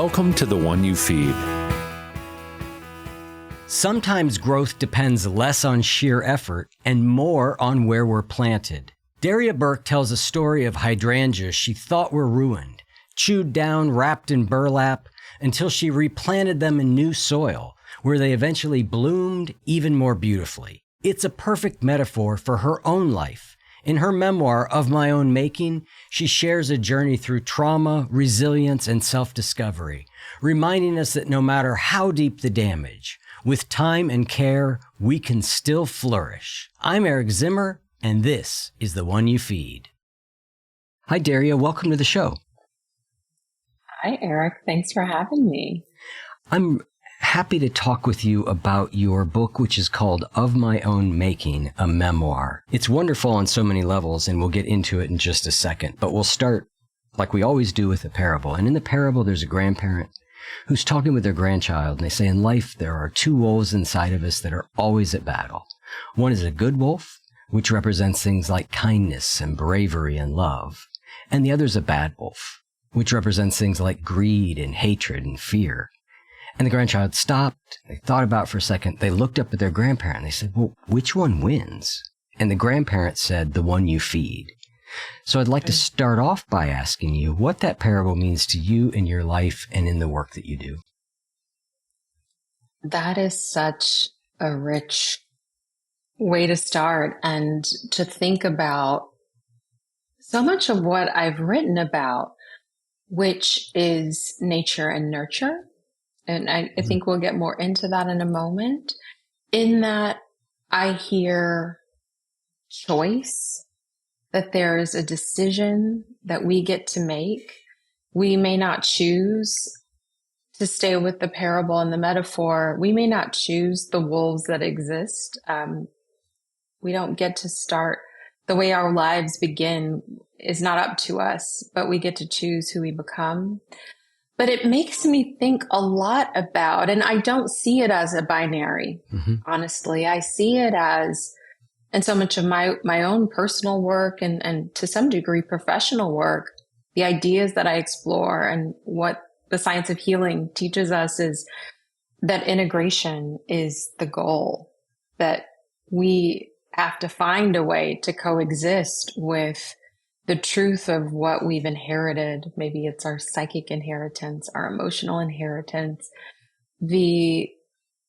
Welcome to The One You Feed. Sometimes growth depends less on sheer effort and more on where we're planted. Daria Burke tells a story of hydrangeas she thought were ruined, chewed down, wrapped in burlap, until she replanted them in new soil, where they eventually bloomed even more beautifully. It's a perfect metaphor for her own life. In her memoir, Of My Own Making, she shares a journey through trauma, resilience, and self-discovery, reminding us that no matter how deep the damage, with time and care, we can still flourish. I'm Eric Zimmer, and this is The One You Feed. Hi, Daria. Welcome to the show. Hi, Eric. Thanks for having me. I'm happy to talk with you about your book, which is called Of My Own Making, a memoir. It's wonderful on so many levels, and we'll get into it in just a second. But we'll start, like we always do, with a parable. And in the parable, there's a grandparent who's talking with their grandchild, and they say, in life, there are two wolves inside of us that are always at battle. One is a good wolf, which represents things like kindness and bravery and love. And the other is a bad wolf, which represents things like greed and hatred and fear. And the grandchild stopped. They thought about it for a second. They looked up at their grandparent. And they said, well, which one wins? And the grandparent said, the one you feed. So I'd like to start off by asking you what that parable means to you in your life and in the work that you do. That is such a rich way to start and to think about so much of what I've written about, which is nature and nurture. And I think we'll get more into that in a moment. In that, I hear choice, that there is a decision that we get to make. We may not choose to stay with the parable and the metaphor. We may not choose the wolves that exist. We don't get to start. The way our lives begin is not up to us, but we get to choose who we become. But it makes me think a lot about, and I don't see it as a binary, honestly. I see it as, and so much of my own personal work and to some degree professional work, the ideas that I explore and what the science of healing teaches us is that integration is the goal, that we have to find a way to coexist with the truth of what we've inherited. Maybe it's our psychic inheritance, our emotional inheritance, the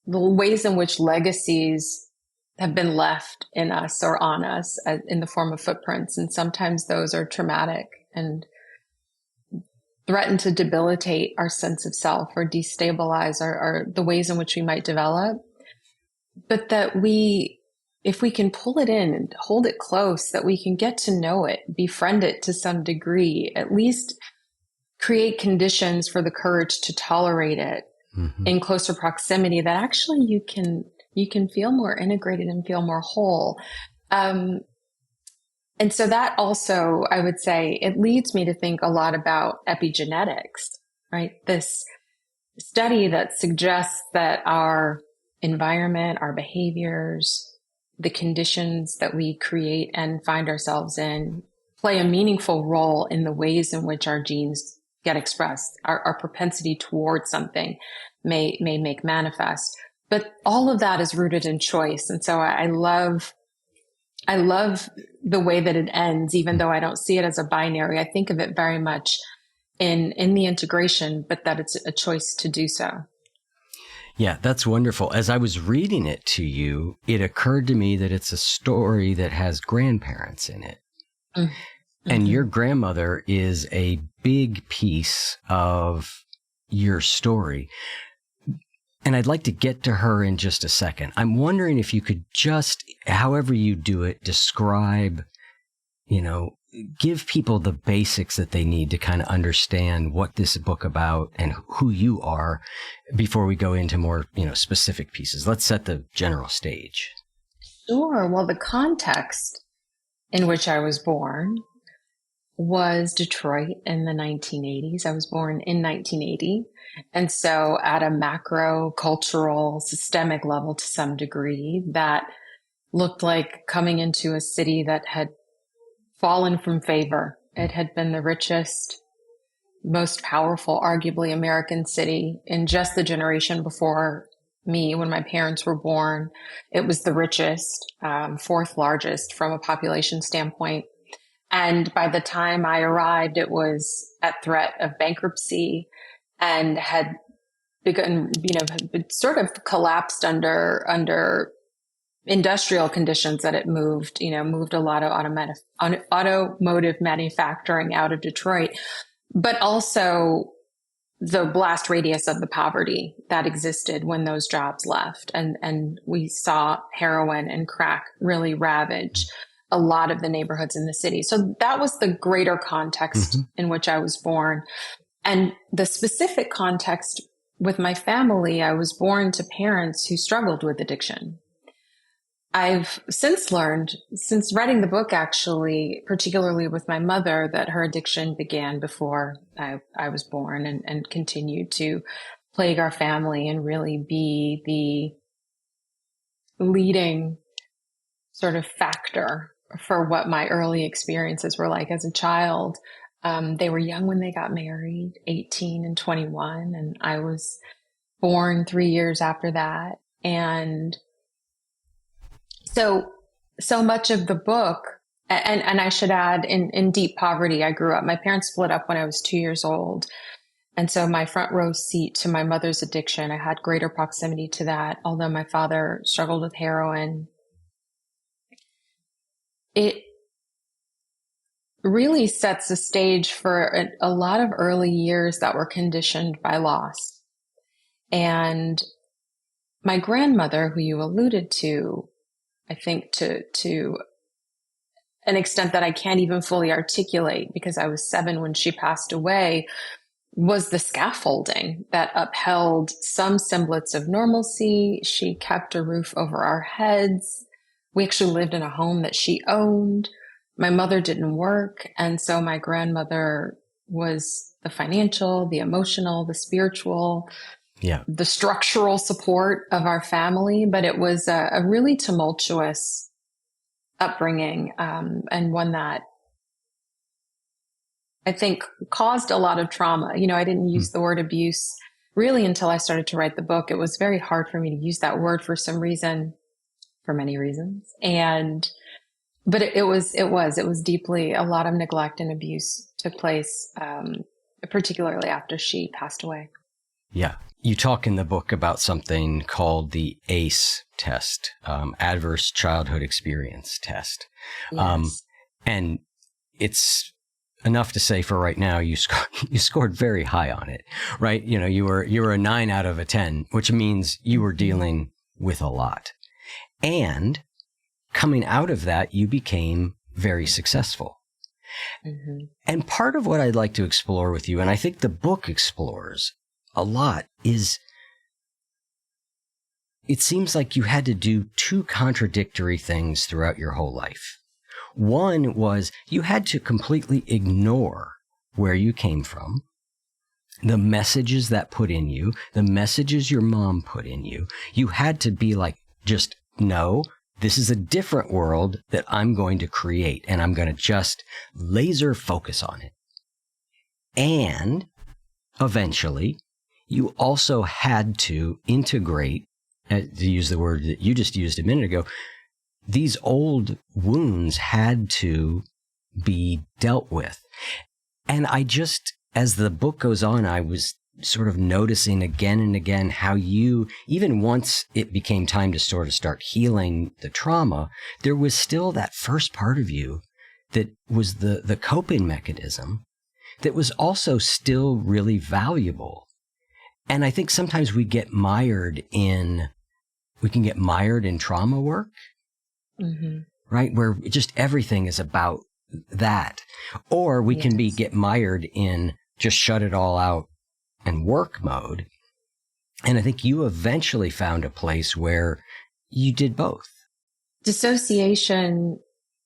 ways in which legacies have been left in us or on us in the form of footprints. And sometimes those are traumatic and threaten to debilitate our sense of self or destabilize our the ways in which we might develop. But that if we can pull it in and hold it close, that we can get to know it, befriend it to some degree, at least create conditions for the courage to tolerate it in closer proximity, that actually you can feel more integrated and feel more whole. And so that also, I would say, it leads me to think a lot about epigenetics, right? This study that suggests that our environment, our behaviors, the conditions that we create and find ourselves in play a meaningful role in the ways in which our genes get expressed. Our propensity towards something may make manifest. But all of that is rooted in choice. And so I love the way that it ends, even though I don't see it as a binary. I think of it very much in the integration, but that it's a choice to do so. Yeah, that's wonderful. As I was reading it to you, it occurred to me that it's a story that has grandparents in it. And your grandmother is a big piece of your story. And I'd like to get to her in just a second. I'm wondering if you could just, however you do it, describe, give people the basics that they need to kind of understand what this book about and who you are before we go into more, specific pieces. Let's set the general stage. Sure. Well, the context in which I was born was Detroit in the 1980s. I was born in 1980. And so at a macro cultural systemic level to some degree, that looked like coming into a city that had fallen from favor. It had been the richest most powerful, arguably American city in just the generation before me, when my parents were born. It was the richest, fourth largest from a population standpoint. And by the time I arrived, it was at threat of bankruptcy and had begun, had sort of collapsed under industrial conditions that it moved a lot of automotive manufacturing out of Detroit, but also the blast radius of the poverty that existed when those jobs left. And we saw heroin and crack really ravage a lot of the neighborhoods in the city. So that was the greater context in which I was born. And the specific context with my family, I was born to parents who struggled with addiction. I've since learned, since writing the book, actually, particularly with my mother, that her addiction began before I was born and continued to plague our family and really be the leading sort of factor for what my early experiences were like as a child. They were young when they got married, 18 and 21, and I was born 3 years after that. And so much of the book, and I should add, in deep poverty, I grew up. My parents split up when I was 2 years old. And so my front row seat to my mother's addiction, I had greater proximity to that, although my father struggled with heroin. It really sets the stage for a lot of early years that were conditioned by loss. And my grandmother, who you alluded to, I think to an extent that I can't even fully articulate because I was 7 when she passed away, was the scaffolding that upheld some semblance of normalcy. She kept a roof over our heads. We actually lived in a home that she owned. My mother didn't work. And so my grandmother was the financial, the emotional, the spiritual, the structural support of our family. But it was a really tumultuous upbringing, and one that I think caused a lot of trauma. I didn't use the word abuse really until I started to write the book. It was very hard for me to use that word for some reason, for many reasons. But it was deeply, a lot of neglect and abuse took place, particularly after she passed away. Yeah. You talk in the book about something called the ACE test, Adverse Childhood Experience Test. Yes. And it's enough to say for right now, you scored very high on it, right? You were a 9 out of a 10, which means you were dealing with a lot. And coming out of that, you became very successful. And part of what I'd like to explore with you, and I think the book explores a lot, is it seems like you had to do 2 contradictory things throughout your whole life. One was you had to completely ignore where you came from, the messages that put in you, the messages your mom put in you. You had to be like, just no, this is a different world that I'm going to create, and I'm going to just laser focus on it. And eventually, you also had to integrate, to use the word that you just used a minute ago, these old wounds had to be dealt with. And I just, as the book goes on, I was sort of noticing again and again how you, even once it became time to sort of start healing the trauma, there was still that first part of you that was the coping mechanism that was also still really valuable. And I think sometimes we can get mired in trauma work, right? Where just everything is about that. Or we can get mired in just shut it all out and work mode. And I think you eventually found a place where you did both. Dissociation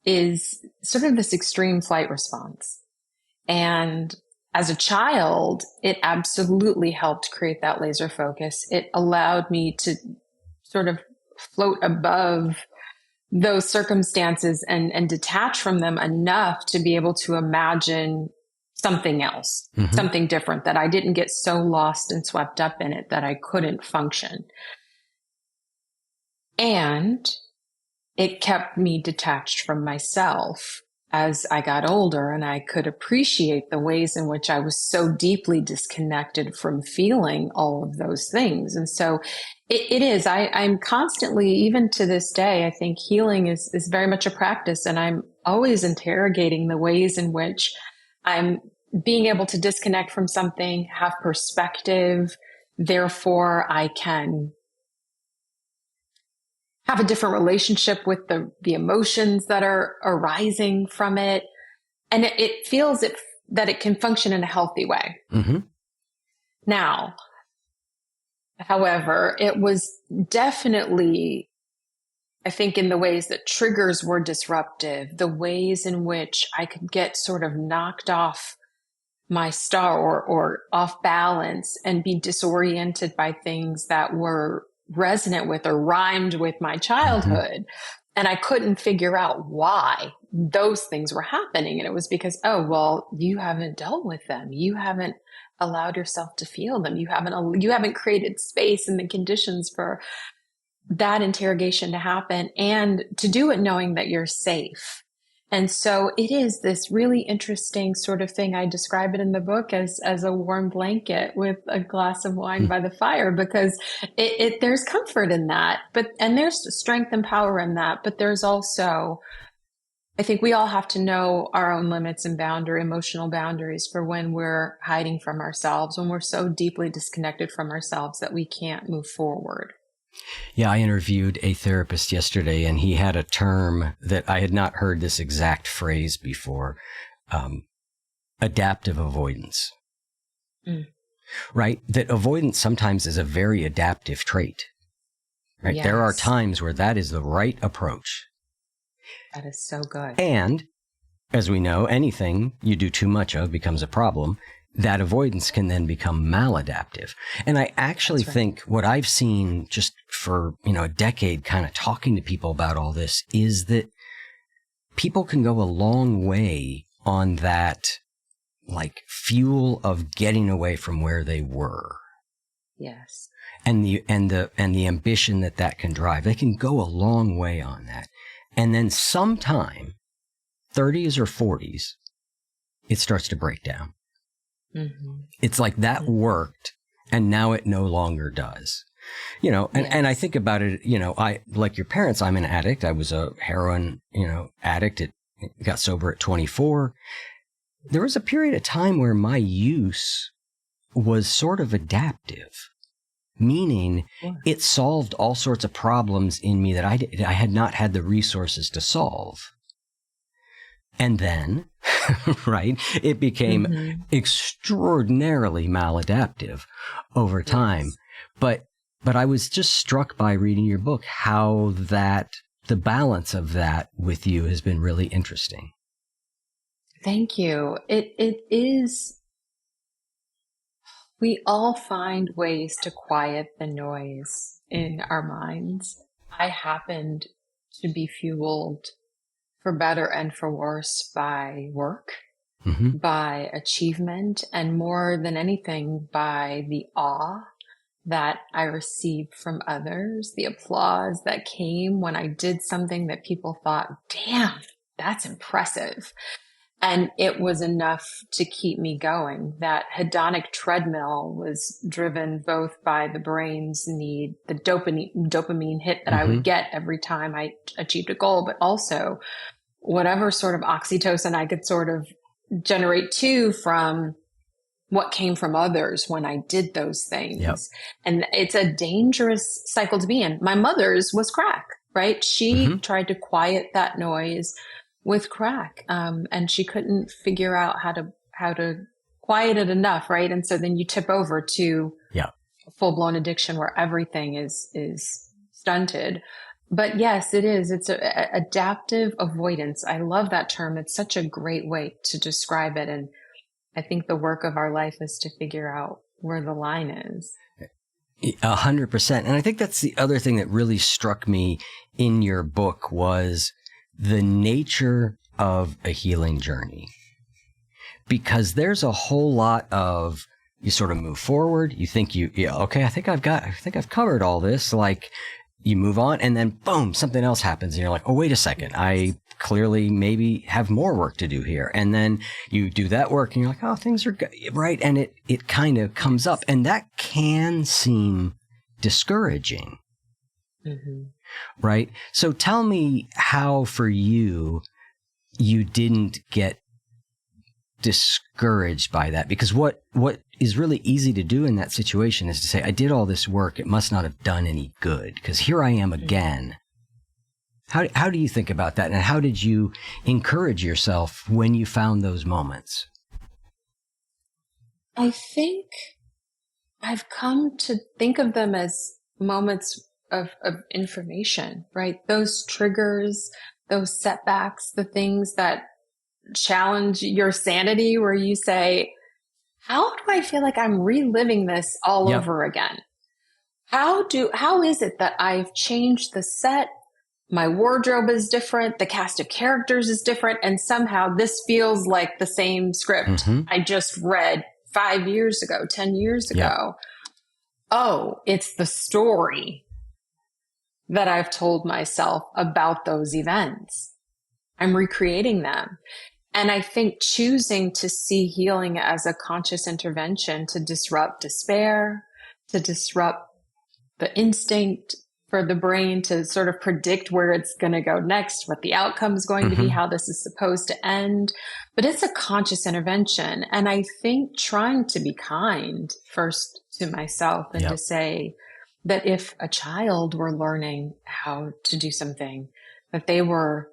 is sort of this extreme flight response. And as a child, it absolutely helped create that laser focus. It allowed me to sort of float above those circumstances and detach from them enough to be able to imagine something else, Mm-hmm. something different, that I didn't get so lost and swept up in it that I couldn't function. And it kept me detached from myself as I got older, and I could appreciate the ways in which I was so deeply disconnected from feeling all of those things. And so it is, I'm constantly, even to this day, I think healing is very much a practice, and I'm always interrogating the ways in which I'm being able to disconnect from something, have perspective, therefore I can have a different relationship with the emotions that are arising from it. And it feels that it can function in a healthy way. Mm-hmm. Now, however, it was definitely, I think, in the ways that triggers were disruptive, the ways in which I could get sort of knocked off my star or off balance and be disoriented by things that were resonant with or rhymed with my childhood. Mm-hmm. And I couldn't figure out why those things were happening. And it was because, oh, well, you haven't dealt with them. You haven't allowed yourself to feel them. You haven't created space and the conditions for that interrogation to happen, and to do it knowing that you're safe. And so it is this really interesting sort of thing. I describe it in the book as a warm blanket with a glass of wine by the fire, because there's comfort in that, and there's strength and power in that. But there's also, I think we all have to know our own limits and emotional boundaries for when we're hiding from ourselves, when we're so deeply disconnected from ourselves that we can't move forward. Yeah, I interviewed a therapist yesterday, and he had a term that I had not heard this exact phrase before, adaptive avoidance. Mm. Right? That avoidance sometimes is a very adaptive trait. Right? Yes. There are times where that is the right approach. That is so good. And, as we know, anything you do too much of becomes a problem. That avoidance can then become maladaptive. And I actually think what I've seen just for, a decade kind of talking to people about all this is that people can go a long way on that, like, fuel of getting away from where they were. Yes. And the ambition that can drive. They can go a long way on that. And then sometime, 30s or 40s, it starts to break down. Mm-hmm. It's like that worked, and now it no longer does. And I think about it, I, like your parents, I'm an addict. I was a heroin, addict. It got sober at 24. There was a period of time where my use was sort of adaptive, meaning it solved all sorts of problems in me that I had not had the resources to solve. And then, right, it became extraordinarily maladaptive over time. Yes. But I was just struck by reading your book how the balance of that with you has been really interesting. Thank you. It is, we all find ways to quiet the noise in our minds. I happened to be fueled, for better and for worse, by work, by achievement, and more than anything, by the awe that I received from others, the applause that came when I did something that people thought, damn, that's impressive. And it was enough to keep me going. That hedonic treadmill was driven both by the brain's need, the dopamine hit that I would get every time I achieved a goal, but also whatever sort of oxytocin I could sort of generate too from what came from others when I did those things. Yep. And it's a dangerous cycle to be in. My mother's was crack, right? She tried to quiet that noise with crack. And she couldn't figure out how to quiet it enough, right? And so then you tip over to full blown addiction where everything is stunted. But yes, it is. It's a adaptive avoidance. I love that term. It's such a great way to describe it. And I think the work of our life is to figure out where the line is. 100%. And I think that's the other thing that really struck me in your book was the nature of a healing journey. because there's a whole lot of, you sort of move forward. You think okay, I think I've covered all this. Like, you move on, and then boom, something else happens. And you're like, oh, wait a second. I clearly maybe have more work to do here. And then you do that work and you're like, oh, things are good. Right. And it kind of comes up, and that can seem discouraging. Mm-hmm. Right. So tell me how for you didn't get discouraged by that, because what is really easy to do in that situation is to say, I did all this work. It must not have done any good, because here I am again. How do you think about that? And how did you encourage yourself when you found those moments? I think I've come to think of them as moments of information, right? Those triggers, those setbacks, the things that challenge your sanity, where you say, how do I feel like I'm reliving this all over again? How is it that I've changed the set? My wardrobe is different. The cast of characters is different. And somehow this feels like the same script I just read 5 years ago, 10 years ago. Oh, it's the story that I've told myself about those events. I'm recreating them. And I think choosing to see healing as a conscious intervention to disrupt despair, to disrupt the instinct for the brain to sort of predict where it's going to go next, what the outcome is going to be, how this is supposed to end. But it's a conscious intervention. And I think trying to be kind first to myself and to say that if a child were learning how to do something, that they were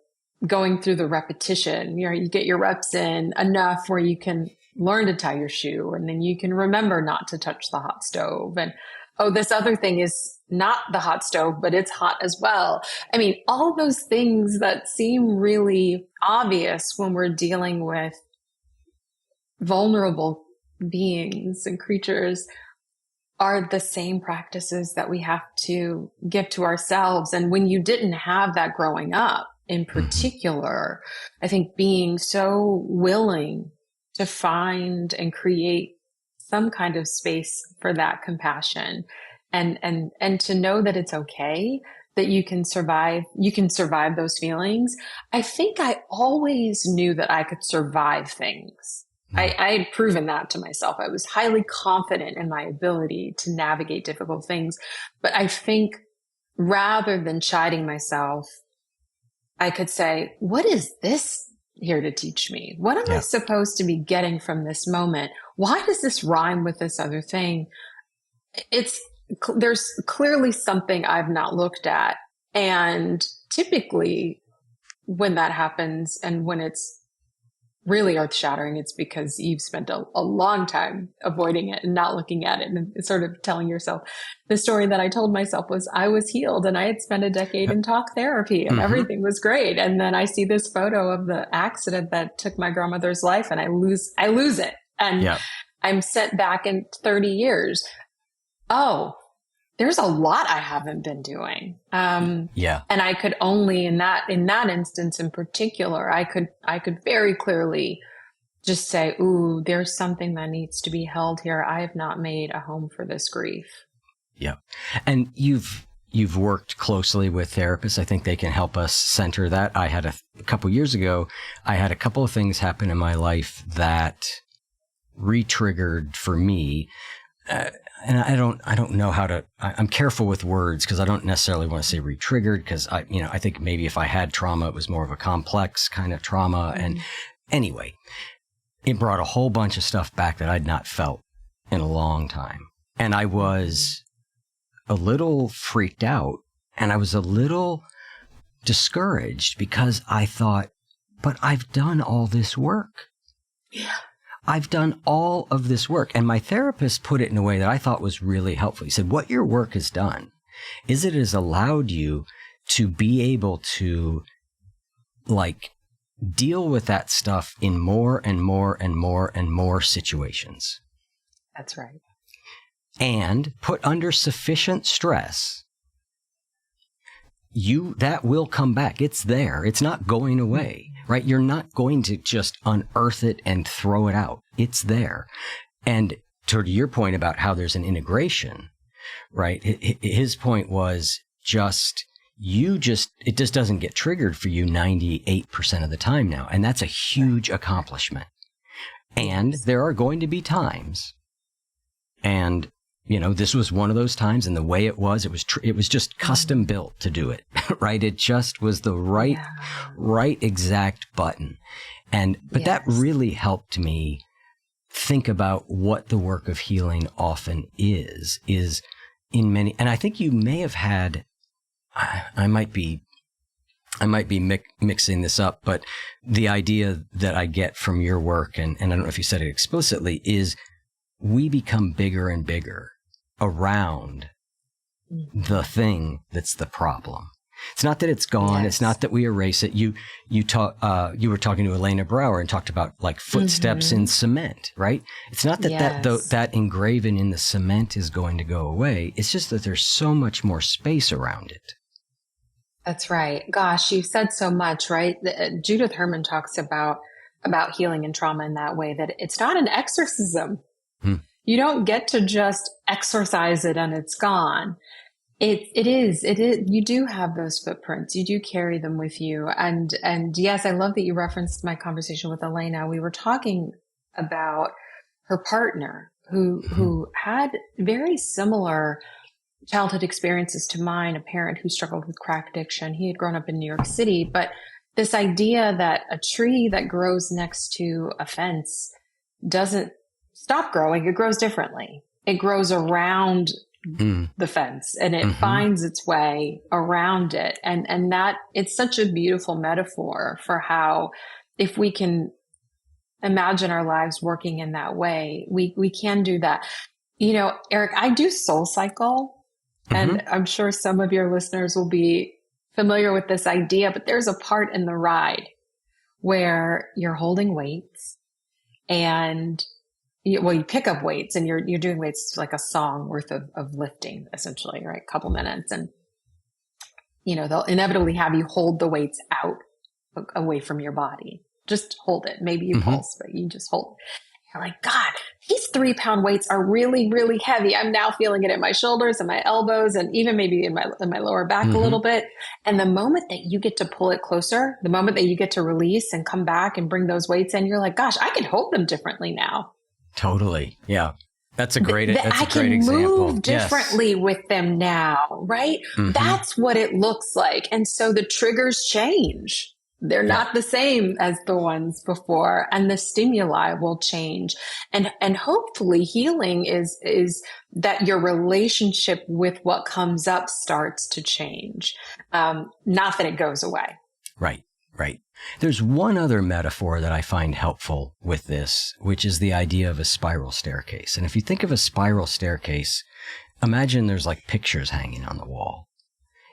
going through the repetition, you get your reps in enough where you can learn to tie your shoe, and then you can remember not to touch the hot stove. And, oh, this other thing is not the hot stove, but it's hot as well. I mean, all those things that seem really obvious when we're dealing with vulnerable beings and creatures are the same practices that we have to give to ourselves. And when you didn't have that growing up, in particular, I think being so willing to find and create some kind of space for that compassion, and to know that it's okay, that you can survive those feelings. I think I always knew that I could survive things. I had proven that to myself. I was highly confident in my ability to navigate difficult things. But I think rather than chiding myself, I could say, what is this here to teach me? What am I supposed to be getting from this moment? Why does this rhyme with this other thing? There's clearly something I've not looked at. And typically when that happens and when it's really earth-shattering, it's because you've spent a long time avoiding it and not looking at it and sort of telling yourself. The story that I told myself was I was healed and I had spent a decade in talk therapy and everything was great. And then I see this photo of the accident that took my grandmother's life, and I lose it. And I'm sent back in 30 years. Oh, there's a lot I haven't been doing. And I could only in that instance in particular, I could very clearly just say, ooh, there's something that needs to be held here. I have not made a home for this grief. Yeah. And you've worked closely with therapists. I think they can help us center that. I had a couple years ago, I had a couple of things happen in my life that re-triggered for me. And I don't know how to, I'm careful with words because I don't necessarily want to say re-triggered, because I think maybe if I had trauma, it was more of a complex kind of trauma. And anyway, it brought a whole bunch of stuff back that I'd not felt in a long time. And I was a little freaked out, and I was a little discouraged because I thought, but I've done all this work. Yeah. I've done all of this work. And my therapist put it in a way that I thought was really helpful. He said, what your work has done is it has allowed you to be able to deal with that stuff in more and more and more and more situations. That's right. And put under sufficient stress, that will come back. It's there. It's not going away. right? You're not going to just unearth it and throw it out. It's there. And to your point about how there's an integration, right? His point was it just doesn't get triggered for you 98% of the time now. And that's a huge accomplishment. And there are going to be times, and this was one of those times, and the way it was just custom built to do it, right? It just was the right exact button. But that really helped me think about what the work of healing often is in many, and I think you may have had, I might be mixing this up, but the idea that I get from your work, and I don't know if you said it explicitly, is we become bigger and bigger around the thing that's the problem. It's not that it's gone. Yes. It's not that we erase it. You were talking to Elena Brower and talked about like footsteps in cement, right? It's not that that engraven in the cement is going to go away. It's just that there's so much more space around it. That's right. Gosh, you've said so much, right? Judith Herman talks about healing and trauma in that way, that it's not an exorcism. You don't get to just exorcise it and it's gone. It is. You do have those footprints. You do carry them with you. And yes, I love that you referenced my conversation with Elena. We were talking about her partner who had very similar childhood experiences to mine, a parent who struggled with crack addiction. He had grown up in New York City, but this idea that a tree that grows next to a fence doesn't stop growing. It grows differently. It grows around the fence, and it finds its way around it. And that it's such a beautiful metaphor for how, if we can imagine our lives working in that way, we can do that. Eric, I do Soul Cycle, and I'm sure some of your listeners will be familiar with this idea, but there's a part in the ride where you're holding weights and you pick up weights, and you're doing weights like a song worth of lifting, essentially, right? A couple minutes. And, they'll inevitably have you hold the weights out away from your body. Just hold it. Maybe you pulse, but you just hold it. You're like, God, these 3-pound weights are really, really heavy. I'm now feeling it in my shoulders and my elbows, and even maybe in my lower back a little bit. And the moment that you get to pull it closer, the moment that you get to release and come back and bring those weights in, you're like, gosh, I can hold them differently now. Totally. Yeah. That's a great example. I can move differently with them now, right? That's what it looks like. And so the triggers change. They're not the same as the ones before, and the stimuli will change. And hopefully healing is that your relationship with what comes up starts to change. Not that it goes away. Right. There's one other metaphor that I find helpful with this, which is the idea of a spiral staircase. And if you think of a spiral staircase, imagine there's like pictures hanging on the wall.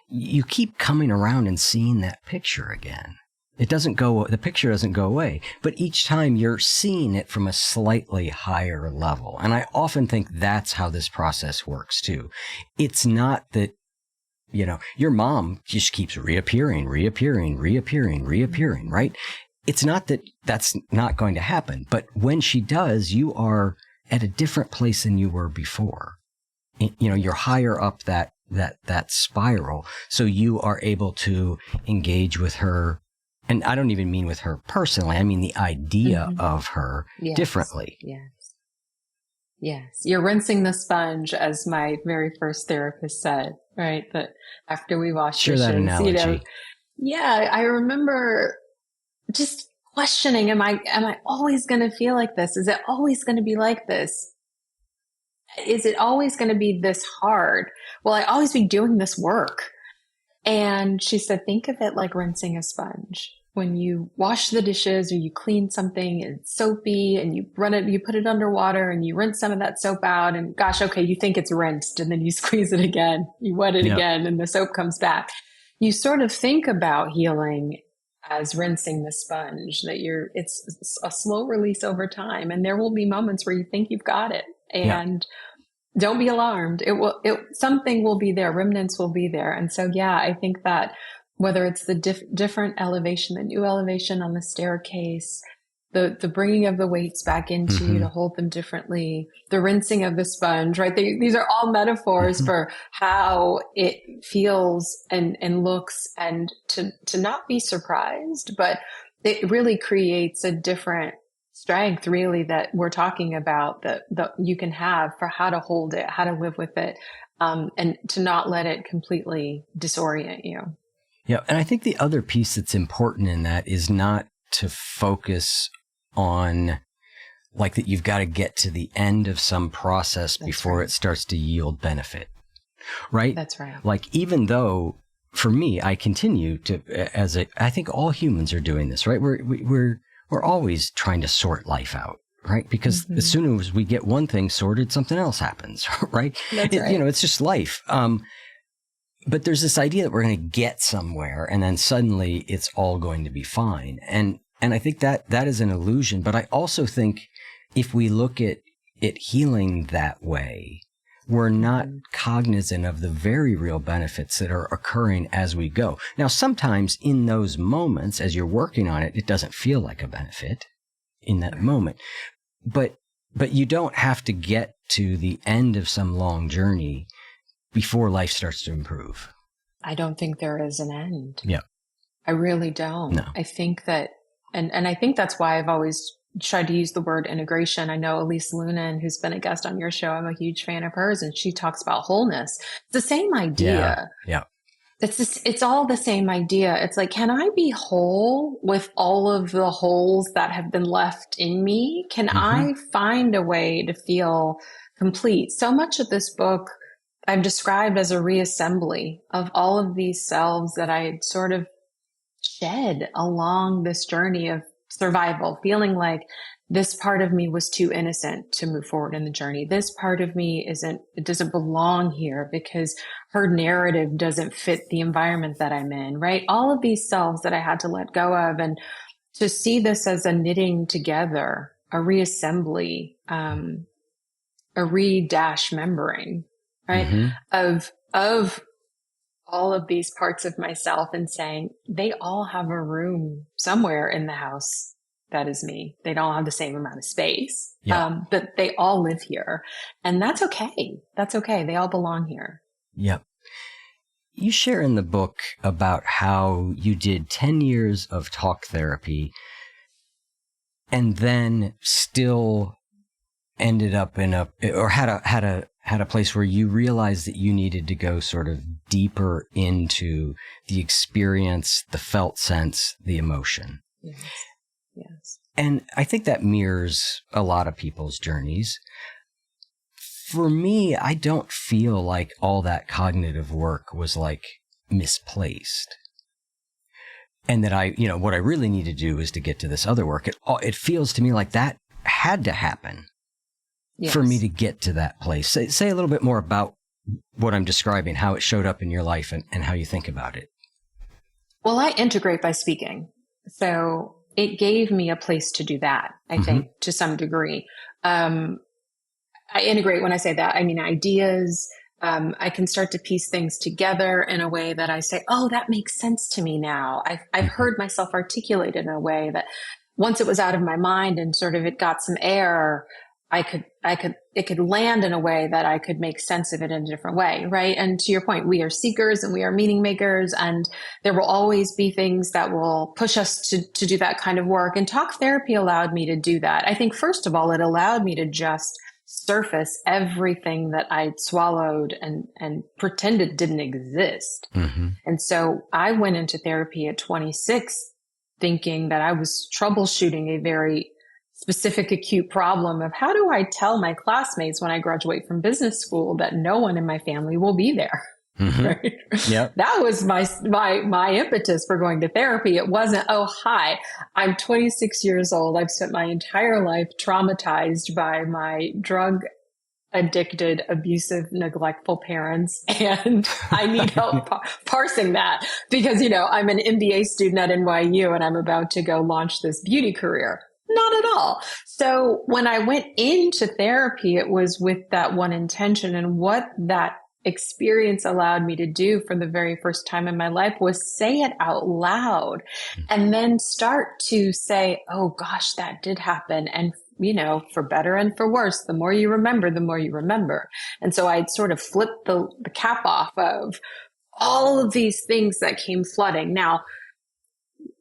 You keep coming around and seeing that picture again. The picture doesn't go away, but each time you're seeing it from a slightly higher level. And I often think that's how this process works too. It's not that, your mom just keeps reappearing, right? It's not that that's not going to happen, but when she does, you are at a different place than you were before. You're higher up that spiral. So you are able to engage with her. And I don't even mean with her personally. I mean the idea of her differently. Yes. You're rinsing the sponge, as my very first therapist said, right? That after we wash dishes, that analogy. I remember just questioning, am I always going to feel like this? Is it always going to be like this? Is it always going to be this hard? Will I always be doing this work? And she said, think of it like rinsing a sponge. When you wash the dishes or you clean something, it's soapy, and you put it under water and you rinse some of that soap out, and gosh, okay, you think it's rinsed, and then you squeeze it again, you wet it again, and the soap comes back. You sort of think about healing as rinsing the sponge, that it's a slow release over time. And there will be moments where you think you've got it, and don't be alarmed. Something will be there. Remnants will be there. And so, I think that whether it's the different elevation, the new elevation on the staircase, the bringing of the weights back into you to hold them differently, the rinsing of the sponge, right? These are all metaphors for how it feels and looks, and to not be surprised, but it really creates a different strength, really, that we're talking about, that you can have for how to hold it, how to live with it, and to not let it completely disorient you. Yeah. And I think the other piece that's important in that is not to focus on like that you've got to get to the end of some process before it starts to yield benefit. Right? That's right. Like, even though for me, I continue to, I think all humans are doing this, right? We're always trying to sort life out, right? Because as soon as we get one thing sorted, something else happens, right? That's right. You know, it's just life. But there's this idea that we're going to get somewhere and then suddenly it's all going to be fine. And I think that is an illusion. But I also think if we look at it healing that way, we're not cognizant of the very real benefits that are occurring as we go. Now, sometimes in those moments, as you're working on it, it doesn't feel like a benefit in that moment. But you don't have to get to the end of some long journey before life starts to improve. I don't think there is an end. Yeah. I really don't. No. I think that, and I think that's why I've always tried to use the word integration. I know Elise Lunan, who's been a guest on your show, I'm a huge fan of hers, and she talks about wholeness. It's the same idea. Yeah. It's all the same idea. It's like, can I be whole with all of the holes that have been left in me? Can I find a way to feel complete? So much of this book I've described as a reassembly of all of these selves that I had sort of shed along this journey of survival, feeling like this part of me was too innocent to move forward in the journey. This part of me doesn't belong here because her narrative doesn't fit the environment that I'm in, right? All of these selves that I had to let go of, and to see this as a knitting together, a reassembly, a re-membering, right? Of all of these parts of myself, and saying they all have a room somewhere in the house that is me. They don't have the same amount of space, but they all live here, and that's okay. That's okay. They all belong here. Yep. You share in the book about how you did 10 years of talk therapy and then still ended up had a place where you realized that you needed to go sort of deeper into the experience, the felt sense, the emotion. Yes. And I think that mirrors a lot of people's journeys. For me, I don't feel like all that cognitive work was like misplaced. And that what I really need to do is to get to this other work. It feels to me like that had to happen. Yes. For me to get to that place. Say a little bit more about what I'm describing, how it showed up in your life and how you think about it. Well, I integrate by speaking. So it gave me a place to do that, I think, to some degree. I integrate when I say that. I mean, ideas. I can start to piece things together in a way that I say, oh, that makes sense to me now. I've heard myself articulate in a way that once it was out of my mind and sort of it got some air, it could land in a way that I could make sense of it in a different way, right? And to your point, we are seekers and we are meaning makers, and there will always be things that will push us to do that kind of work. And talk therapy allowed me to do that. I think, first of all, it allowed me to just surface everything that I'd swallowed and pretended didn't exist. And so I went into therapy at 26 thinking that I was troubleshooting a very specific acute problem of how do I tell my classmates when I graduate from business school that no one in my family will be there. Right? Yep. That was my impetus for going to therapy. It wasn't, oh, hi, I'm 26 years old. I've spent my entire life traumatized by my drug addicted, abusive, neglectful parents. And I need help parsing that because, I'm an MBA student at NYU and I'm about to go launch this beauty career. Not at all. So when I went into therapy, it was with that one intention, and what that experience allowed me to do for the very first time in my life was say it out loud and then start to say, oh gosh, that did happen. And, for better and for worse, the more you remember, the more you remember. And so I'd sort of flipped the cap off of all of these things that came flooding. Now,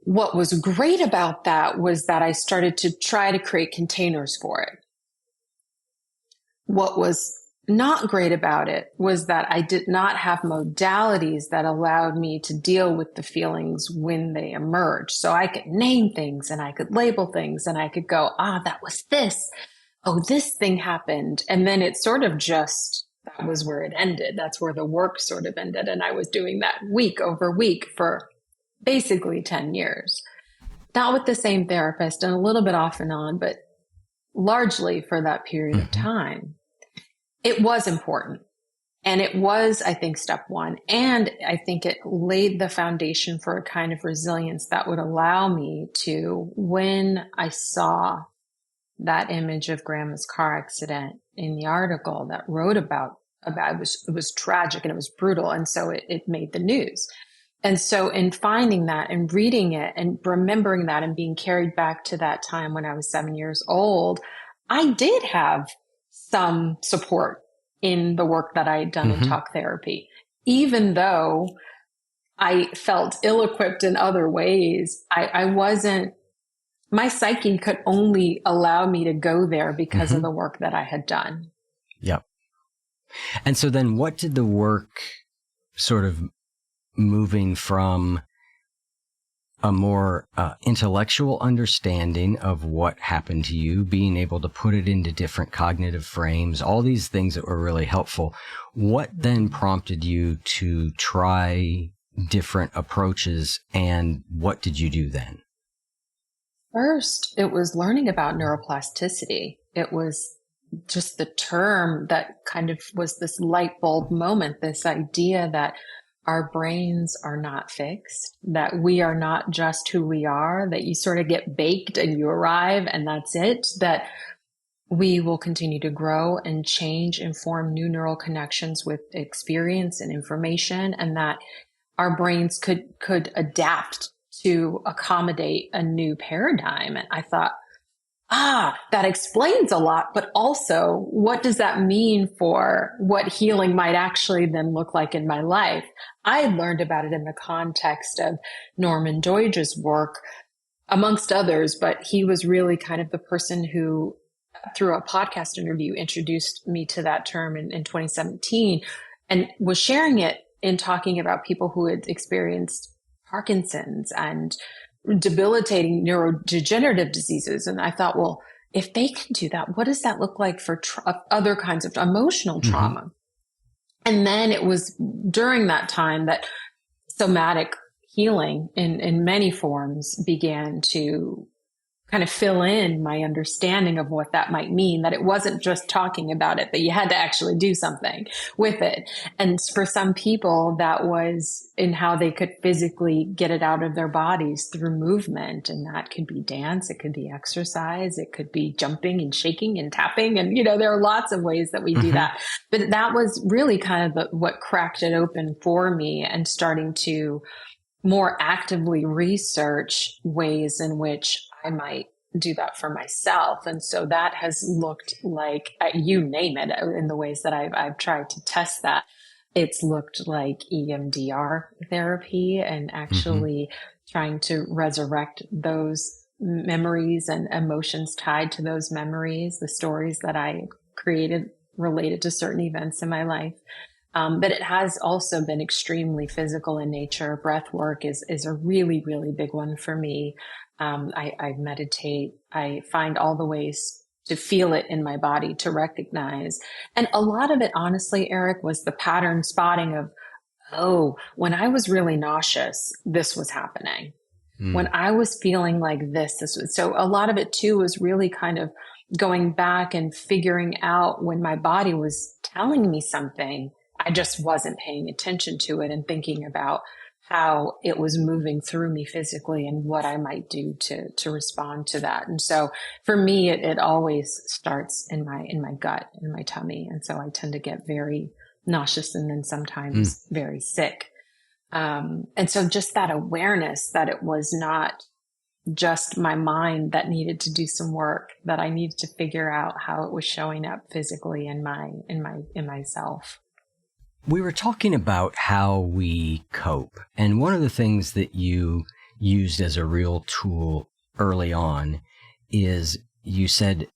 what was great about that was that I started to try to create containers for it. What was not great about it was that I did not have modalities that allowed me to deal with the feelings when they emerged. So I could name things and I could label things and I could go, that was this. Oh, this thing happened. And then it sort of that was where it ended. That's where the work sort of ended. And I was doing that week over week for basically 10 years. Not with the same therapist and a little bit off and on, but largely for that period of time. It was important. And it was, I think, step one. And I think it laid the foundation for a kind of resilience that would allow me to, when I saw that image of grandma's car accident in the article that wrote about it was tragic and it was brutal. And so it made the news. And so in finding that and reading it and remembering that and being carried back to that time when I was 7 years old, I did have some support in the work that I had done in talk therapy, even though I felt ill-equipped in other ways. I wasn't, my psyche could only allow me to go there because of the work that I had done. Yep. And so then what did the work sort of moving from a more intellectual understanding of what happened to you, being able to put it into different cognitive frames, all these things that were really helpful. What then prompted you to try different approaches, and what did you do then? First, it was learning about neuroplasticity. It was just the term that kind of was this light bulb moment, this idea that our brains are not fixed, that we are not just who we are, that you sort of get baked and you arrive and that's it, that we will continue to grow and change and form new neural connections with experience and information, and that our brains could adapt to accommodate a new paradigm. And I thought, that explains a lot, but also what does that mean for what healing might actually then look like in my life? I learned about it in the context of Norman Doidge's work, amongst others, but he was really kind of the person who, through a podcast interview, introduced me to that term in 2017 and was sharing it in talking about people who had experienced Parkinson's and debilitating neurodegenerative diseases. And I thought, well, if they can do that, what does that look like for other kinds of emotional trauma? And then it was during that time that somatic healing in many forms began to kind of fill in my understanding of what that might mean, that it wasn't just talking about it, that you had to actually do something with it. And for some people, that was in how they could physically get it out of their bodies through movement. And that could be dance, it could be exercise, it could be jumping and shaking and tapping. And, there are lots of ways that we do that. But that was really kind of what cracked it open for me, and starting to more actively research ways in which I might do that for myself. And so that has looked like, you name it, in the ways that I've tried to test that. It's looked like EMDR therapy and actually trying to resurrect those memories and emotions tied to those memories, the stories that I created related to certain events in my life. But it has also been extremely physical in nature. Breath work is a really, really big one for me. I meditate. I find all the ways to feel it in my body, to recognize. And a lot of it, honestly, Eric, was the pattern spotting of, when I was really nauseous, this was happening. When I was feeling like this was. So a lot of it too was really kind of going back and figuring out when my body was telling me something, I just wasn't paying attention to it and thinking about how it was moving through me physically and what I might do to respond to that. And so for me, it always starts in my gut, in my tummy. And so I tend to get very nauseous and then sometimes very sick. And so just that awareness that it was not just my mind that needed to do some work, that I needed to figure out how it was showing up physically in myself. We were talking about how we cope. And one of the things that you used as a real tool early on is you said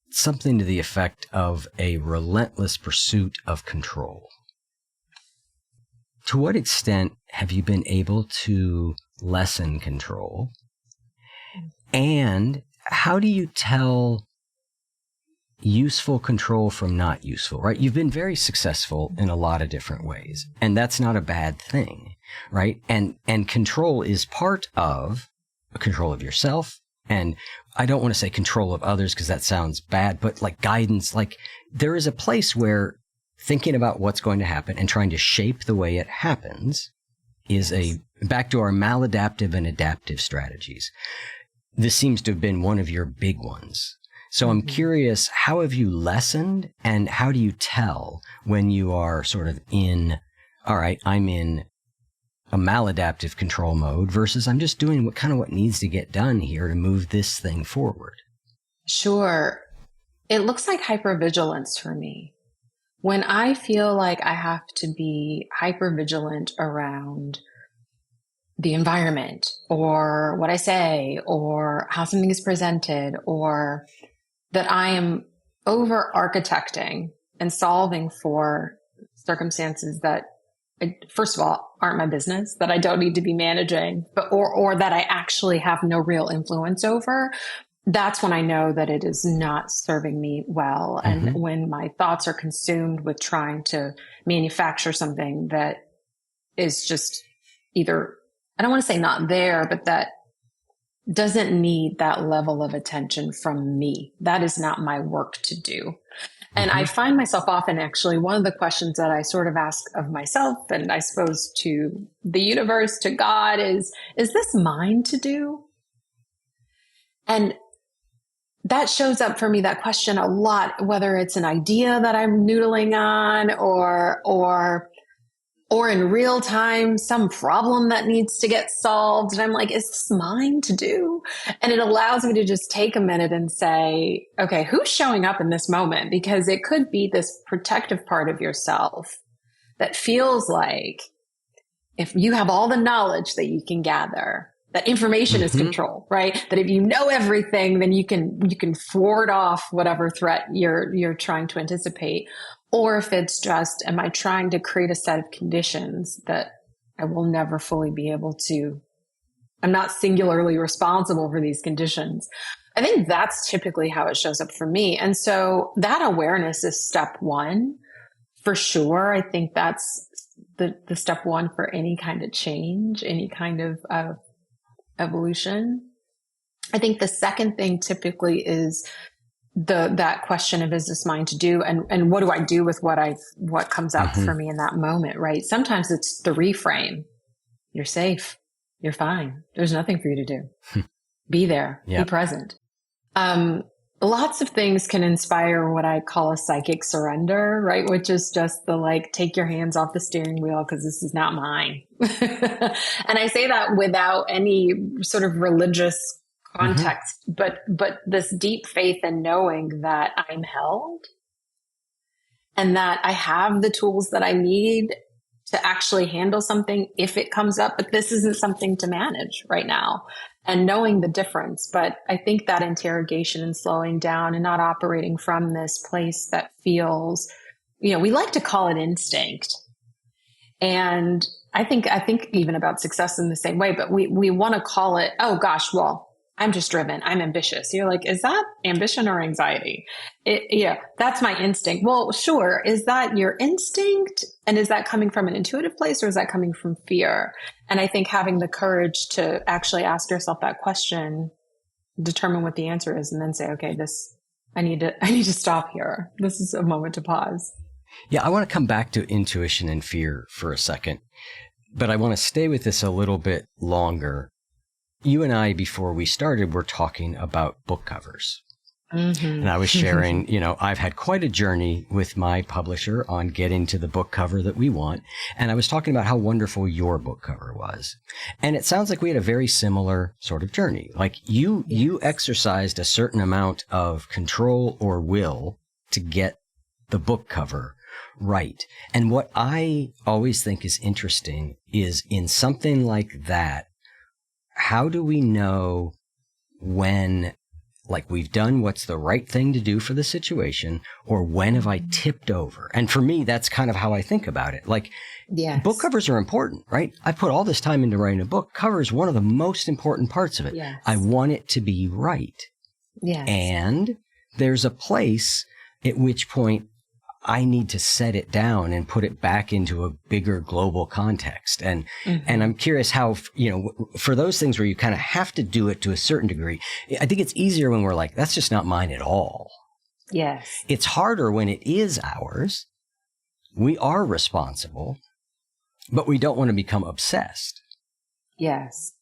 something to the effect of a relentless pursuit of control. To what extent have you been able to lessen control? And how do you tell useful control from not useful, right? You've been very successful in a lot of different ways, and that's not a bad thing, right? And control is part of control of yourself. And I don't want to say control of others because that sounds bad, but like guidance, like there is a place where thinking about what's going to happen and trying to shape the way it happens is back to our maladaptive and adaptive strategies. This seems to have been one of your big ones. So I'm curious, how have you lessened and how do you tell when you are sort of in, all right, I'm in a maladaptive control mode versus I'm just doing what needs to get done here to move this thing forward? Sure. It looks like hypervigilance for me. When I feel like I have to be hypervigilant around the environment or what I say or how something is presented, or that I am over architecting and solving for circumstances that, first of all, aren't my business, that I don't need to be managing, or that I actually have no real influence over, that's when I know that it is not serving me well. And when my thoughts are consumed with trying to manufacture something that is just either, I don't want to say not there, but that doesn't need that level of attention from me. That is not my work to do. And I find myself often, actually, one of the questions that I sort of ask of myself, and I suppose to the universe, to God, is this mine to do? And that shows up for me, that question, a lot, whether it's an idea that I'm noodling on or in real time, some problem that needs to get solved. And I'm like, is this mine to do? And it allows me to just take a minute and say, okay, who's showing up in this moment? Because it could be this protective part of yourself that feels like if you have all the knowledge that you can gather, that information is control, right? That if you know everything, then you can ward off whatever threat you're trying to anticipate. Or if it's just, am I trying to create a set of conditions that I will never fully be able to, I'm not singularly responsible for these conditions. I think that's typically how it shows up for me. And so that awareness is step one, for sure. I think that's the step one for any kind of change, any kind of evolution. I think the second thing typically is that question of, is this mine to do? And what do I do with what comes up for me in that moment, right? Sometimes it's the reframe. You're safe. You're fine. There's nothing for you to do. Be there. Be present. Lots of things can inspire what I call a psychic surrender, right? Which is just the take your hands off the steering wheel because this is not mine. And I say that without any sort of religious context, but this deep faith in knowing that I'm held and that I have the tools that I need to actually handle something if it comes up, but this isn't something to manage right now. And knowing the difference. But I think that interrogation and slowing down and not operating from this place that feels, we like to call it instinct. And I think even about success in the same way, but we want to call it, oh gosh, well, I'm just driven. I'm ambitious. You're like, is that ambition or anxiety? That's my instinct. Well, sure. Is that your instinct? And is that coming from an intuitive place or is that coming from fear? And I think having the courage to actually ask yourself that question, determine what the answer is, and then say, okay, I need to stop here. This is a moment to pause. Yeah. I want to come back to intuition and fear for a second, but I want to stay with this a little bit longer. You and I, before we started, were talking about book covers. And I was sharing, I've had quite a journey with my publisher on getting to the book cover that we want. And I was talking about how wonderful your book cover was. And it sounds like we had a very similar sort of journey. Like you exercised a certain amount of control or will to get the book cover right. And what I always think is interesting is in something like that, how do we know when we've done what's the right thing to do for the situation, or when have I tipped over? And for me, that's kind of how I think about it. Book covers are important, right? I put all this time into writing a book. Cover is one of the most important parts of it. Yes. I want it to be right. Yes. And there's a place at which point I need to set it down and put it back into a bigger global context. And I'm curious how, for those things where you kind of have to do it to a certain degree, I think it's easier when we're like, that's just not mine at all. Yes. It's harder when it is ours. We are responsible, but we don't want to become obsessed. Yes.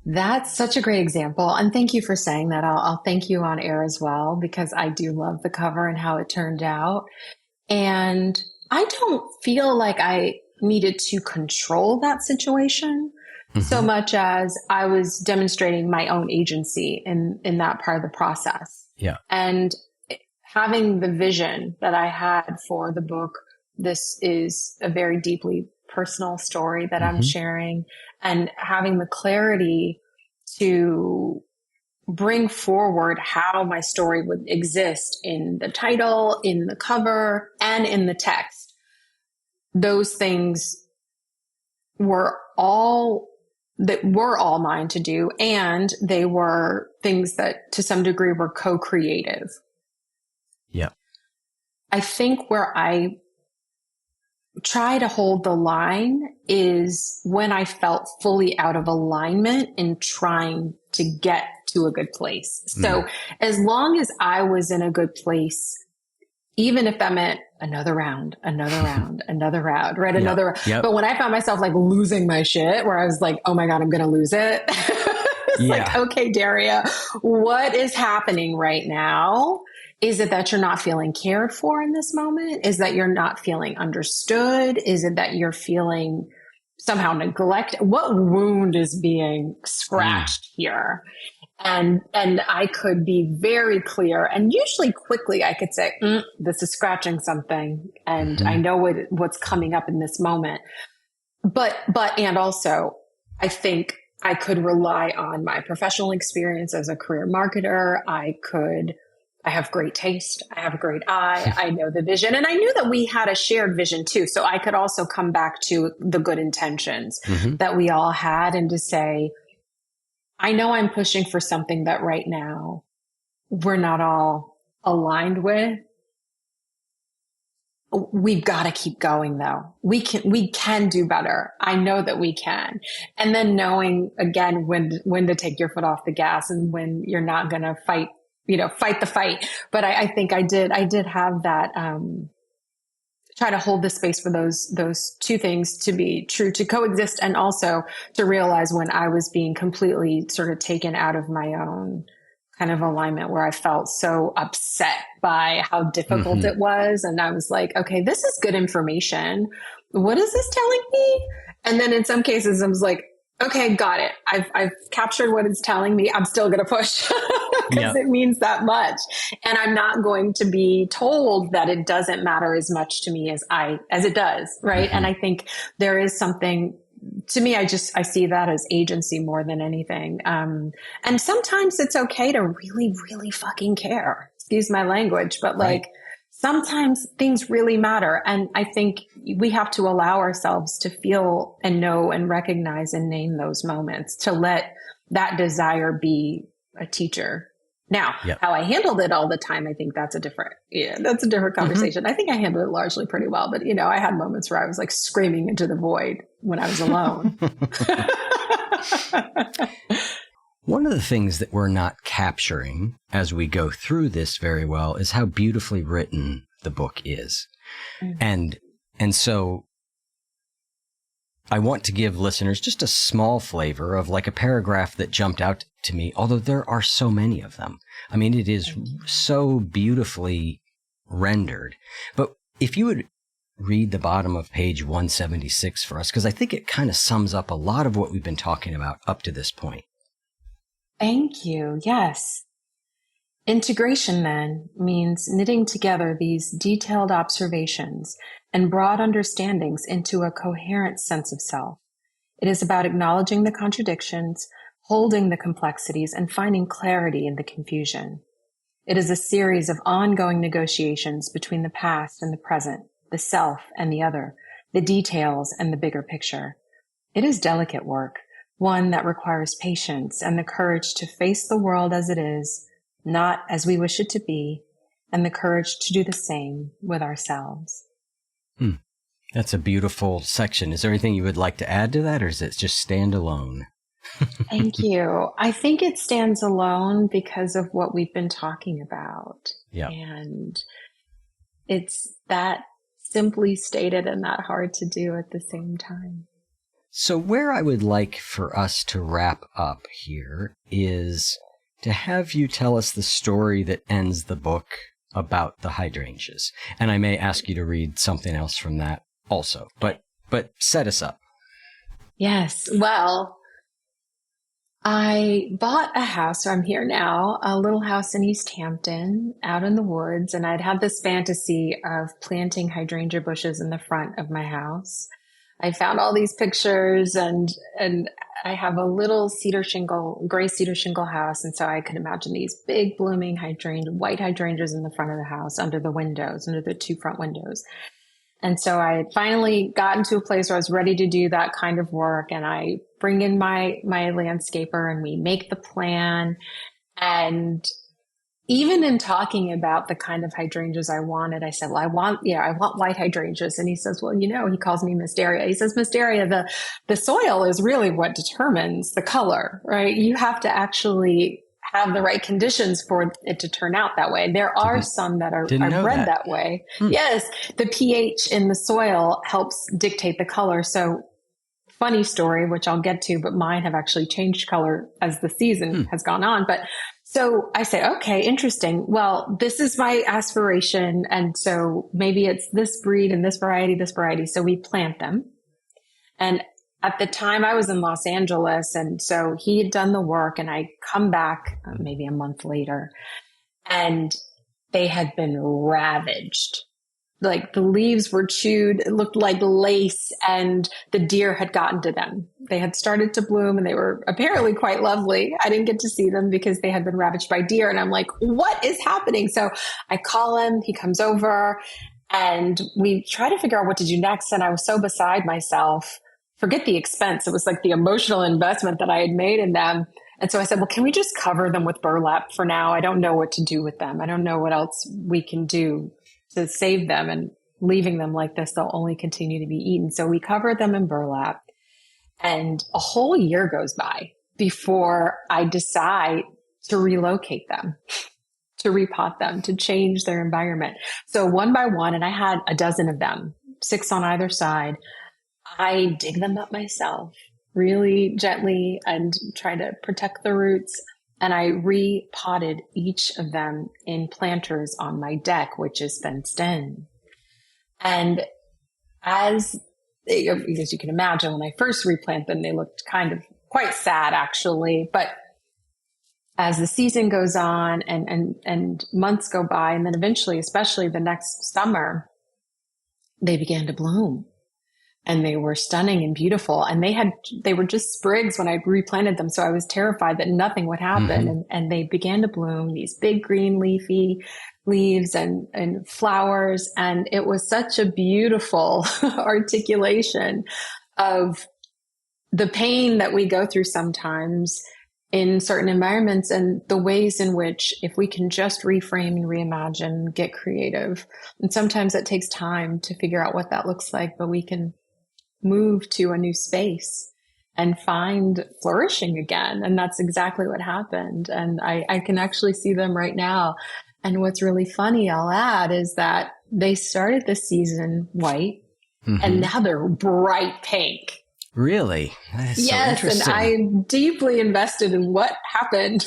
That's such a great example. And thank you for saying that. I'll thank you on air as well, because I do love the cover and how it turned out. And I don't feel like I needed to control that situation so much as I was demonstrating my own agency in that part of the process. Yeah. And having the vision that I had for the book, this is a very deeply personal story that I'm sharing, and having the clarity to bring forward how my story would exist in the title, in the cover, and in the text. Those things were all mine to do, and they were things that to some degree were co-creative. Yeah. I think where I try to hold the line is when I felt fully out of alignment in trying to get to a good place. So as long as I was in a good place, even if that meant another round, right? Yep. Another round. Yep. But when I found myself losing my shit, where I was like, oh my God, I'm going to lose it. It's okay, Daria, what is happening right now? Is it that you're not feeling cared for in this moment? Is that you're not feeling understood? Is it that you're feeling somehow neglected? What wound is being scratched here? And I could be very clear, and usually quickly I could say, this is scratching something, and I know what's coming up in this moment. And also I think I could rely on my professional experience as a career marketer. I have great taste. I have a great eye. I know the vision. And I knew that we had a shared vision too. So I could also come back to the good intentions that we all had, and to say, I know I'm pushing for something that right now we're not all aligned with. We've got to keep going though. We can do better. I know that we can. And then knowing again when to take your foot off the gas and when you're not going to fight the fight. But I think I did have that, try to hold the space for those two things to be true, to coexist, and also to realize when I was being completely sort of taken out of my own kind of alignment, where I felt so upset by how difficult it was. And I was like, okay, this is good information. What is this telling me? And then in some cases I was like, okay, got it. I've captured what it's telling me. I'm still going to push because it means that much. And I'm not going to be told that it doesn't matter as much to me as it does. Right. And I think there is something to me, I see that as agency more than anything. And sometimes it's okay to really, really fucking care. Excuse my language, but sometimes things really matter. And I think we have to allow ourselves to feel and know and recognize and name those moments, to let that desire be a teacher. Now, how I handled it all the time, I think that's a different conversation. I think I handled it largely pretty well, but I had moments where I was screaming into the void when I was alone. One of the things that we're not capturing as we go through this very well is how beautifully written the book is. And so I want to give listeners just a small flavor of like a paragraph that jumped out to me, although there are so many of them. I mean, it is so beautifully rendered. But if you would read the bottom of page 176 for us, because I think it kind of sums up a lot of what we've been talking about up to this point. Thank you. Yes. Integration, then, means knitting together these detailed observations and broad understandings into a coherent sense of self. It is about acknowledging the contradictions, holding the complexities, and finding clarity in the confusion. It is a series of ongoing negotiations between the past and the present, the self and the other, the details and the bigger picture. It is delicate work, one that requires patience and the courage to face the world as it is, not as we wish it to be, and the courage to do the same with ourselves. That's a beautiful section. Is there anything you would like to add to that, or is it just stand alone? Thank you. I think it stands alone because of what we've been talking about. Yeah. And it's that simply stated and that hard to do at the same time. So where I would like for us to wrap up here is to have you tell us the story that ends the book about the hydrangeas. And I may ask you to read something else from that also, but set us up. Yes. Well, I bought a house, so I'm here now, a little house in East Hampton out in the woods. And I'd had this fantasy of planting hydrangea bushes in the front of my house. I found all these pictures and I have a little gray cedar shingle house. And so I could imagine these big blooming white hydrangeas in the front of the house, under the two front windows. And so I had finally gotten to a place where I was ready to do that kind of work. And I bring in my landscaper and we make the plan. And even in talking about the kind of hydrangeas I wanted, I said, well, I want white hydrangeas. And he says, well, he calls me Miss Daria. He says, Miss Daria, the soil is really what determines the color, right? You have to actually have the right conditions for it to turn out that way. There are some that are bred that way. Yes. The pH in the soil helps dictate the color. So funny story, which I'll get to, but mine have actually changed color as the season has gone on. But so I say, okay, interesting. Well, this is my aspiration. And so maybe it's this breed and this variety. So we plant them. And at the time I was in Los Angeles. And so he had done the work and I come back maybe a month later and they had been ravaged. Like the leaves were chewed, it looked like lace, and the deer had gotten to them. They had started to bloom and they were apparently quite lovely. I didn't get to see them because they had been ravaged by deer. And I'm like, what is happening? So I call him, he comes over and we try to figure out what to do next. And I was so beside myself, forget the expense. It was like the emotional investment that I had made in them. And so I said, well, can we just cover them with burlap for now? I don't know what to do with them. I don't know what else we can do to save them, and leaving them like this, they'll only continue to be eaten. So we covered them in burlap, and a whole year goes by before I decide to relocate them, to repot them, to change their environment. So one by one, and I had a dozen of them, 6 on either side, I dig them up myself really gently and try to protect the roots. And I repotted each of them in planters on my deck, which is fenced in. And as you can imagine, when I first replant them, they looked kind of quite sad, actually. But as the season goes on and months go by, and then eventually, especially the next summer, they began to bloom. And they were stunning and beautiful. And they were just sprigs when I replanted them. So I was terrified that nothing would happen. And they began to bloom, these big green leafy leaves and flowers. And it was such a beautiful articulation of the pain that we go through sometimes in certain environments, and the ways in which, if we can just reframe and reimagine, get creative. And sometimes it takes time to figure out what that looks like, but we can move to a new space and find flourishing again. And that's exactly what happened. And I can actually see them right now. And what's really funny, I'll add, is that they started this season white and now they're bright pink. Really? That is so Yes, and interesting. I deeply invested in what happened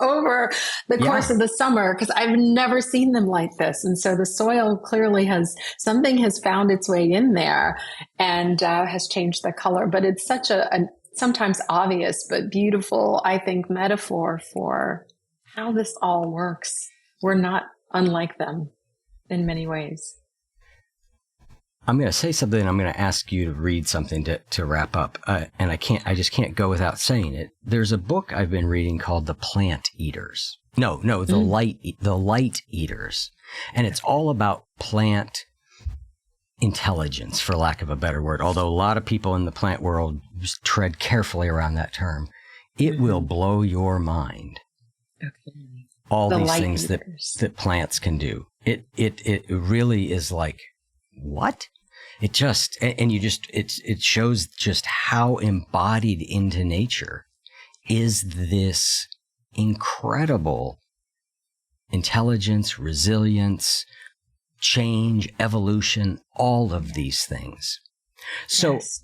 over the course of the summer because I've never seen them like this. And so the soil clearly something has found its way in there and has changed the color. But it's such a sometimes obvious but beautiful, I think, metaphor for how this all works. We're not unlike them in many ways. I'm going to say something. I'm going to ask you to read something to wrap up. And I just can't go without saying it. There's a book I've been reading called The Plant Eaters. The Light Eaters. And it's all about plant intelligence, for lack of a better word. Although a lot of people in the plant world tread carefully around that term. It will blow your mind. Okay. All these things that plants can do. It really is like, what? It shows just how embodied into nature is this incredible intelligence, resilience, change, evolution, all of these things. So yes.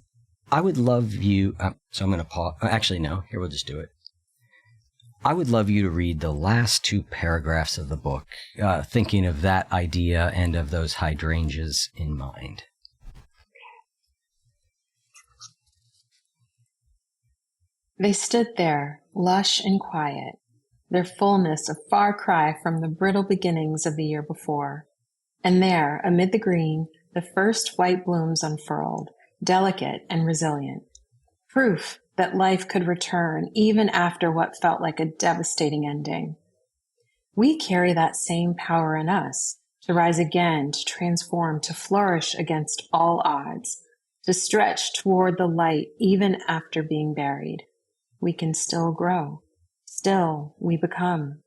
I would love you, so I'm going to pause. Actually, no, here, we'll just do it. I would love you to read the last 2 paragraphs of the book, thinking of that idea and of those hydrangeas in mind. They stood there, lush and quiet, their fullness a far cry from the brittle beginnings of the year before. And there, amid the green, the first white blooms unfurled, delicate and resilient. Proof that life could return even after what felt like a devastating ending. We carry that same power in us to rise again, to transform, to flourish against all odds, to stretch toward the light even after being buried. We can still grow. Still, we become.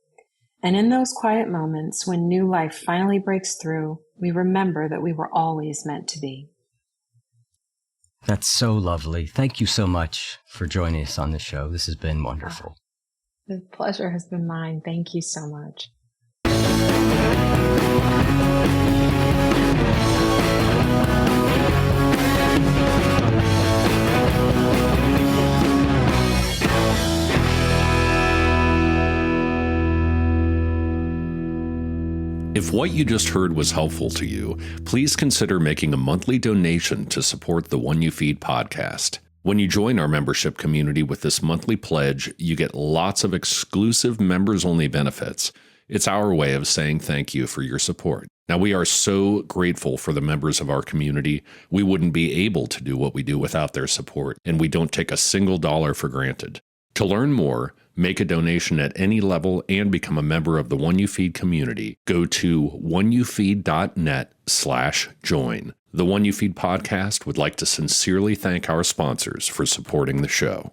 And in those quiet moments when new life finally breaks through, we remember that we were always meant to be. That's so lovely. Thank you so much for joining us on the show. This has been wonderful. The pleasure has been mine. Thank you so much. If what you just heard was helpful to you, please consider making a monthly donation to support the One You Feed podcast. When you join our membership community with this monthly pledge, you get lots of exclusive members-only benefits. It's our way of saying thank you for your support. Now, we are so grateful for the members of our community. We wouldn't be able to do what we do without their support, and we don't take a single dollar for granted. To learn more, make a donation at any level, and become a member of the One You Feed community, go to oneyoufeed.net/join. The One You Feed podcast would like to sincerely thank our sponsors for supporting the show.